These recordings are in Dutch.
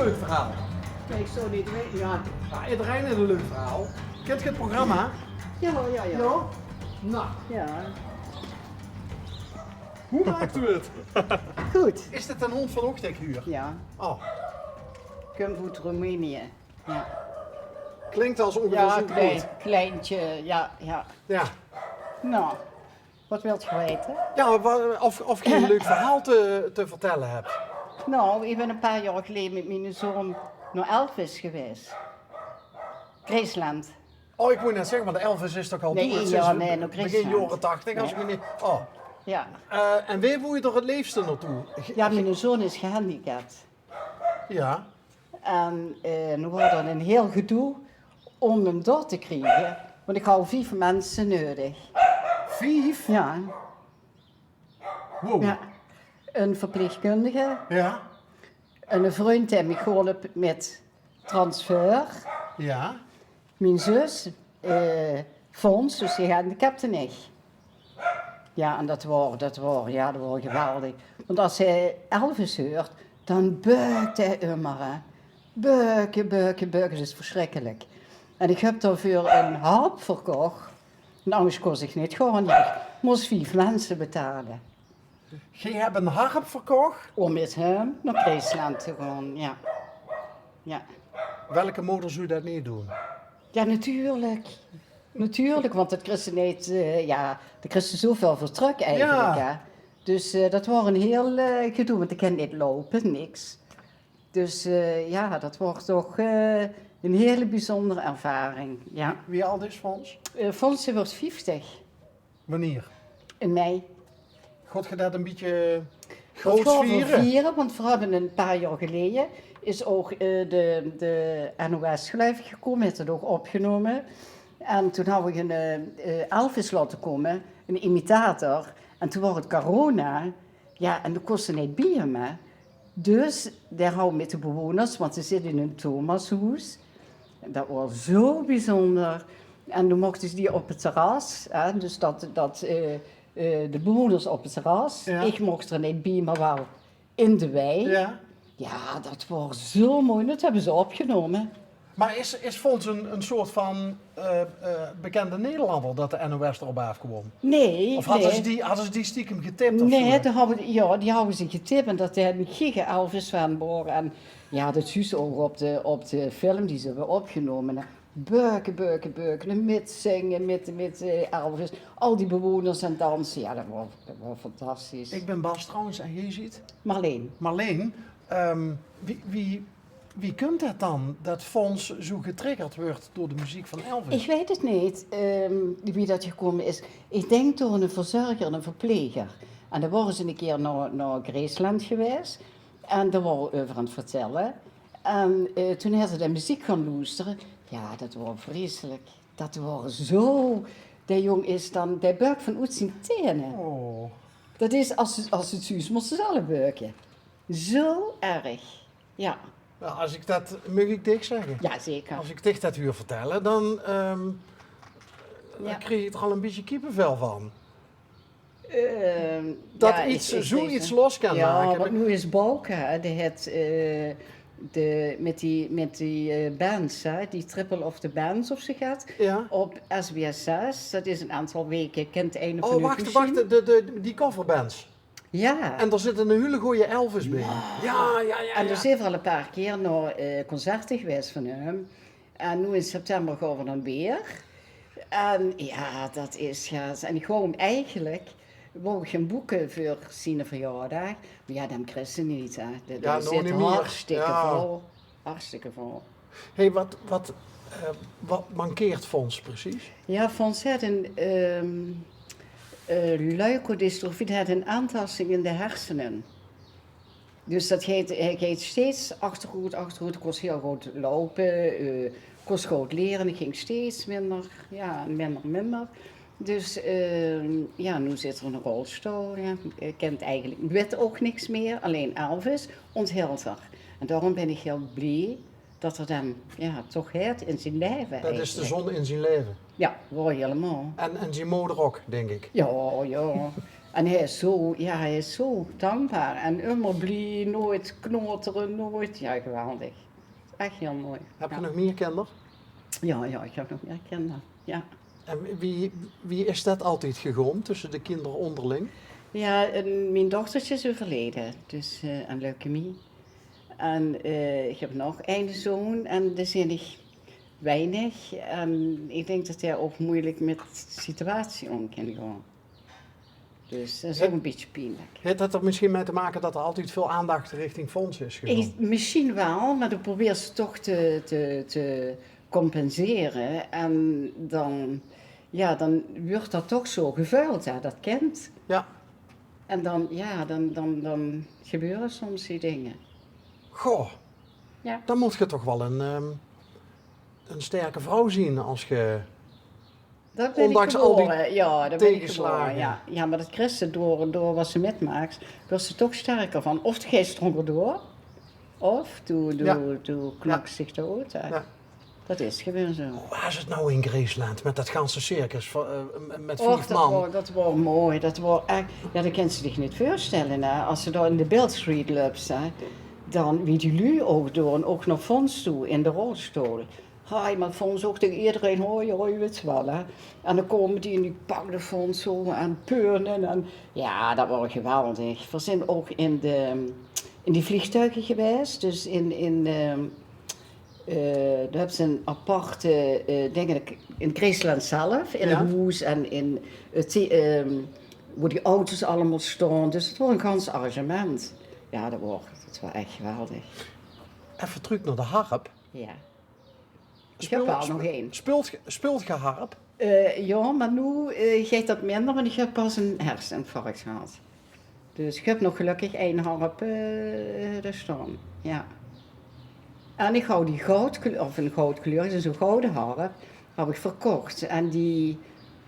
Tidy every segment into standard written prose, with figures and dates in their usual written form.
leuk verhaal? Nee, ik zou niet weten. Ja, Ja, iedereen heeft een leuk verhaal. Kent je het programma? ja. Ja? Nou, Ja, hoe maakt u het? goed. Is dit een hond van Ochtekhuur? Ja, Oh, Kumvoet Roemenië. Ja, klinkt als ongeveer ja zo groot. kleintje, ja. Ja. Nou, wat wilt je weten? Ja, of je een leuk verhaal te vertellen hebt. Nou, ik ben een paar jaar geleden met mijn zoon naar Elvis geweest. Graceland. Oh, ik moet net zeggen, maar de Elvis is toch al Nee, dood ja, sinds nee, nog begin Graceland. jaren 80, als ik me niet... Oh. Ja. En wie wil je er het liefste naartoe? Ja, mijn zoon is gehandicapt. Ja. En nu wordt er een heel gedoe om hem door te krijgen. Want ik hou 5 mensen nodig. 5? Ja. Wow. Ja. Een verpleegkundige, Ja. een vriend die me geholpen met transfer, Ja. mijn zus, Fons, dus die gehandicapte nicht. Ja, en dat was geweldig. Want als hij Elvis hoort, dan beukt hij immer. Hè. Beuken, dat is verschrikkelijk. En ik heb daarvoor een harp verkocht. En anders kon ik niet gewoon, ik moest 5 mensen betalen. Je hebt een harp verkocht. Om met hem naar Graceland te gaan, ja. Ja. Welke moeder zou dat niet doen? Ja, natuurlijk. Natuurlijk, want het christen niet, de christen zoveel vertrek eigenlijk. Ja. Hè. Dus dat was een heel gedoe, want ik kan niet lopen, niks. Dus dat wordt toch een hele bijzondere ervaring. Ja. Wie al is Fons? Fons wordt 50 Wanneer? in mei. God je dat een beetje Dat groot gaan we vieren? vieren, want we hadden een paar jaar geleden is ook de NOS geloof ik gekomen, heeft het ook opgenomen. En toen hadden we een Elvis laten komen, een imitator. En toen was het corona, ja, en dat kostte niet bier meer. Dus daar houden we met de bewoners, want ze zitten in een Thomashoes. Dat was zo bijzonder. En toen mochten ze die op het terras, hè, dus de bewoners op het terras. Ja. Ik mocht er niet bij, maar wel in de wei. Ja. Ja, dat was zo mooi. Dat hebben ze opgenomen. Maar is Fons een soort van bekende Nederlander dat de NOS erop afkwam? Nee, Of hadden, nee. ze die stiekem getipt? Of Nee, zo? die hadden ze getipt en dat hij een giga Elvis fan was. En ja, dat zie je ook op de film die ze hebben opgenomen. Beuken, met zingen, met Elvis. Al die bewoners en dansen, ja, dat was fantastisch. Ik ben Bas trouwens en jij ziet. Marleen. Marleen, wie kunt het dan dat Fons zo getriggerd wordt door de muziek van Elvis? Ik weet het niet wie dat gekomen is. Ik denk door een verzorger en een verpleger. En daar waren ze een keer naar Graceland geweest. En daar waren we over aan het vertellen. En toen hebben ze de muziek gaan luisteren. Ja, dat was vreselijk. Dat was zo... Die jong is dan... Die buik van uit zijn tenen. Oh. Dat is, als het zuus, moesten ze alle buiken. Zo erg. Ja, Nou, als ik dat, mag ik dik zeggen? ja zeker. Als ik dich dat wil vertellen, dan Ja. krijg je er al een beetje kiepenvel van. Ehm, Dat ja, zoiets los kan ja, maken. want nu is Balken, hè, met die bands, hè, die Triple of the Bands of ze gaat, Ja. op SBS 6. Dat is een aantal weken, kent het einde van Oh, uw wacht, gezien. die coverbands. Ja, En daar zit een hele goede Elvis bij. Ja. en er zijn al een paar keer naar concerten geweest van hem. En nu in september gaan we dan weer. En ja, dat is, ja, en ik wou hem eigenlijk, wou ik hem boeken voor zijn verjaardag. Maar ja, dat Christen niet, hè. Dat Ja, zit nog niet meer. hartstikke Ja. vol. Hartstikke vol. Hé, wat mankeert Fons precies? Ja, Fons had een leukodystrophy, dat had een aantasting in de hersenen. Dus dat hij gaat steeds achteruit, ik was heel goed lopen, kost goed leren, ik ging steeds minder, ja, minder. Dus nu zit er een rolstoel, ja. Ik kent eigenlijk, weet ook niks meer, alleen Elvis onthult er. En daarom ben ik heel blij dat er dan, ja, toch het in zijn leven Dat is de eigenlijk. zon in zijn leven. Ja, wel helemaal. En zijn moeder ook, denk ik. Ja. En hij is zo dankbaar. En immer blij, nooit knoteren, nooit. Ja, geweldig. Echt heel mooi. Heb je Ja. nog meer kinderen? Ja, ik heb nog meer kinderen. Ja. En wie is dat altijd gegaan tussen de kinderen onderling? Ja, en mijn dochtertje is overleden, dus aan leukemie. En ik heb nog één zoon en dat is nog weinig. En ik denk dat hij ook moeilijk met de situatie om kan gaan. Dus dat is ook een beetje pijnlijk. Heeft dat er misschien mee te maken dat er altijd veel aandacht richting Fons is gegaan? Misschien wel, maar dan probeert ze toch te compenseren. En dan wordt dat toch zo gevuild, hè, dat kind. Ja. En dan gebeuren soms die dingen. Goh, Ja. dan moet je toch wel een sterke vrouw zien als je... Dat ben Ondanks ik al die geboren. Ja, dat ben ik tegenslagen. geboren. Ja. Ja, maar dat Christen door wat ze metmaakt, wordt ze toch sterker van. Of de geest stronger door, of toen knakt zich de auto. Ja. Dat is gewoon zo. Hoe was het nou in Graceland met dat ganse circus met Och, 4 man? dat wordt mooi. Dat wordt echt... Ja, dat kan ze zich niet voorstellen. Hè. Als ze daar in de Bill Street loopt, hè, dan wie die lui ook door en ook naar Fons toe in de rolstoel. Hi, maar Fons ook tegen iedereen, hoi, weet je wel. Hè. En dan komen die en die pakken de Fons zo aan peunen. En, ja, dat wordt geweldig. We zijn ook in die vliegtuigen geweest. Dus daar hebben ze een aparte dingen in Graceland zelf, in Ja. een hoes en in waar die auto's allemaal staan. Dus het wordt een gans arrangement. Ja, dat was echt geweldig. Even terug naar de harp. Ja. Ik heb er al nog één. Speelt je harp? Ja, maar nu gaat dat minder, want ik heb pas een herseninfarct gehad. Dus ik heb nog gelukkig één harp daar staan. Ja. En ik hou die goudkleur, dat is een gouden harp, heb ik verkocht. En die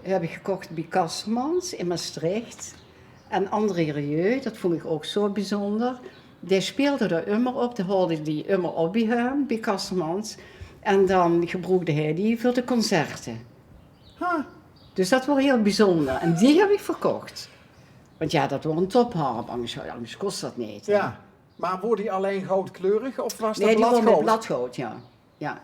heb ik gekocht bij Kasselmans in Maastricht. En André Rieu, dat vond ik ook zo bijzonder. Die speelde er immer op, die hoorde die immer op bij hem, bij Kasselmans. En dan gebruikte hij die voor de concerten. Huh. Dus dat was heel bijzonder. En die heb ik verkocht. Want ja, dat was een topharp, anders kost dat niet. hè. Ja. Maar wordt die alleen goudkleurig of was dat Nee, die was met bladgoud? bladgoud, ja.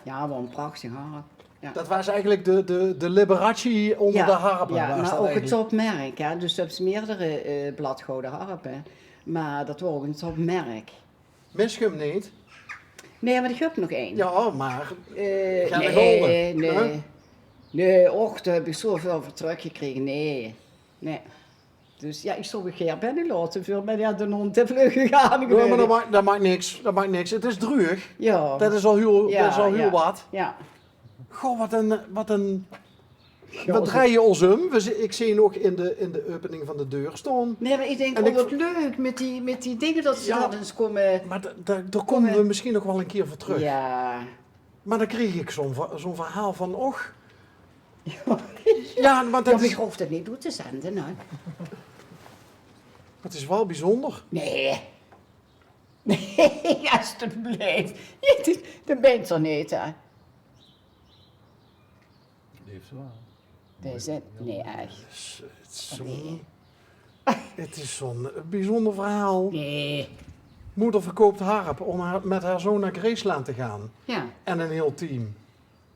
Ja, wel een prachtig harp. Ja. Dat was eigenlijk de Liberace onder de harpen. Ja, was maar dat ook een eigenlijk. topmerk. Hè? Dus dat is meerdere bladgouden harpen. Maar dat was ook een topmerk. Mis je hem niet? Nee, maar ik heb nog één. Ja, maar Gaan de Nee, golden? nee. Huh? Nee, och, daar heb ik zoveel voor teruggekregen. Nee. Dus ja, ik zou een keer binnenlaten veel, maar ja, de hond te vlug gegaan. Ja, maar dat maakt niks. Dat maakt niks. Het is druig. Ja. Dat is al heel, Ja, dat is al heel ja. wat. Ja. Goh, wat draai je ons om? Ik zie nog in de opening van de deur staan. Nee, maar ik denk, En oh ik- wat leuk met die dingen dat ze Ja. dan eens komen. Maar daar komen we misschien nog wel een keer voor terug. Ja. Maar dan kreeg ik zo'n verhaal van, och. Ja, want Ja, het maar is, ik hoef dat niet toe te zenden, hè. het is wel bijzonder. Nee. Nee, alsjeblieft. Dat bent er niet, hè. Heeft ze wel. Deze, nee, echt. Het is zo'n bijzonder verhaal. Nee. Moeder verkoopt harp om met haar zoon naar Graceland te gaan. Ja, En een heel team.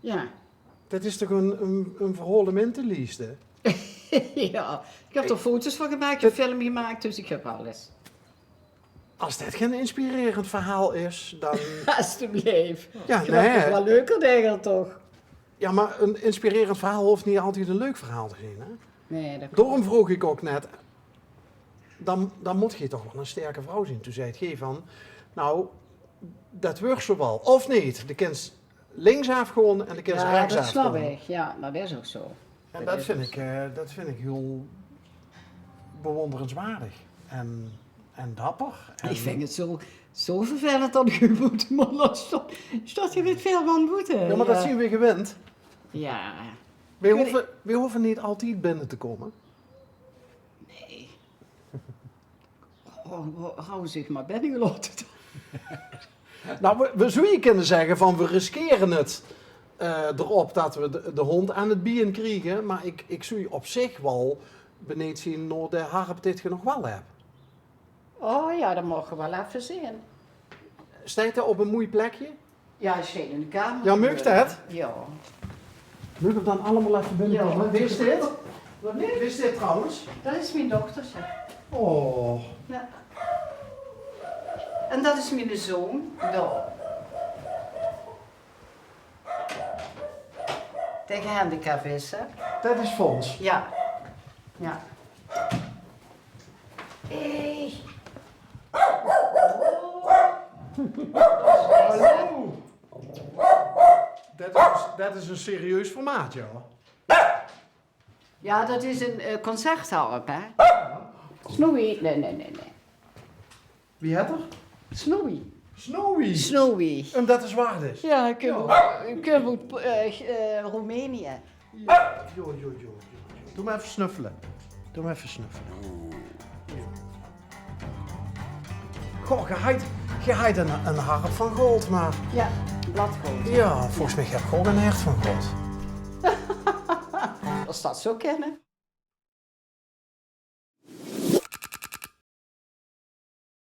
ja. Dat is toch een verhaal om in te lezen? Ja. Ik heb er foto's van gemaakt, een film gemaakt, dus ik heb alles. Als dit geen inspirerend verhaal is, dan... Alsjeblieft. Ja, Ik vind het wel leuker dingen, toch? Ja, maar een inspirerend verhaal hoeft niet altijd een leuk verhaal te zijn. Hè? Nee, dat Daarom vroeg ik ook net, dan moet je toch wel een sterke vrouw zijn. Toen zei het van, nou, dat wordt zo wel. Of niet, de kind linksaf gewoon en de kind Ja, rechtsaf dat snap gewoon. ik. Ja, maar dat is ook zo. En dat vind ik heel bewonderenswaardig. En dapper. En, Ik vind het zo vervelend dat je moet, man. Staat je met veel van moeten. Ja, maar dat zien we gewend. Ja. We hoeven niet altijd binnen te komen. Nee. Hou zich maar binnengelaten. Nou, we zouden kunnen zeggen van we riskeren het erop dat we de hond aan het bieren krijgen. Maar ik zou op zich wel beneden zien naar de harp dit je nog wel hebt. Oh ja, dat mogen we wel even zien. Staat er op een mooi plekje? Ja, je staat in de kamer. Ja, mag dat? Ja. Mag ik dan allemaal even binnenkomen? Ja. Wist dit? Wat nee? Wist dit trouwens? Dat is mijn dochtertje. Oh. Ja. En dat is mijn zoon. Daar. Die gehandicapt is, hè? Dat is Fons. Ja. Ja. Hey. Hallo. Dat is een serieus formaat, ja. Ja, dat is een concertharp, hè? Snowy. Nee. Wie had er? Snowy. Snowy. Snowy. En dat is waar dus. Ja, ik kom uit Roemenië. Ja. Jo. Doe maar even snuffelen. Goh, je hebt een harp van goud, maar... Ja, bladgoud. Ja, volgens mij heb ik gewoon een hert van goud. Als dat zo kennen.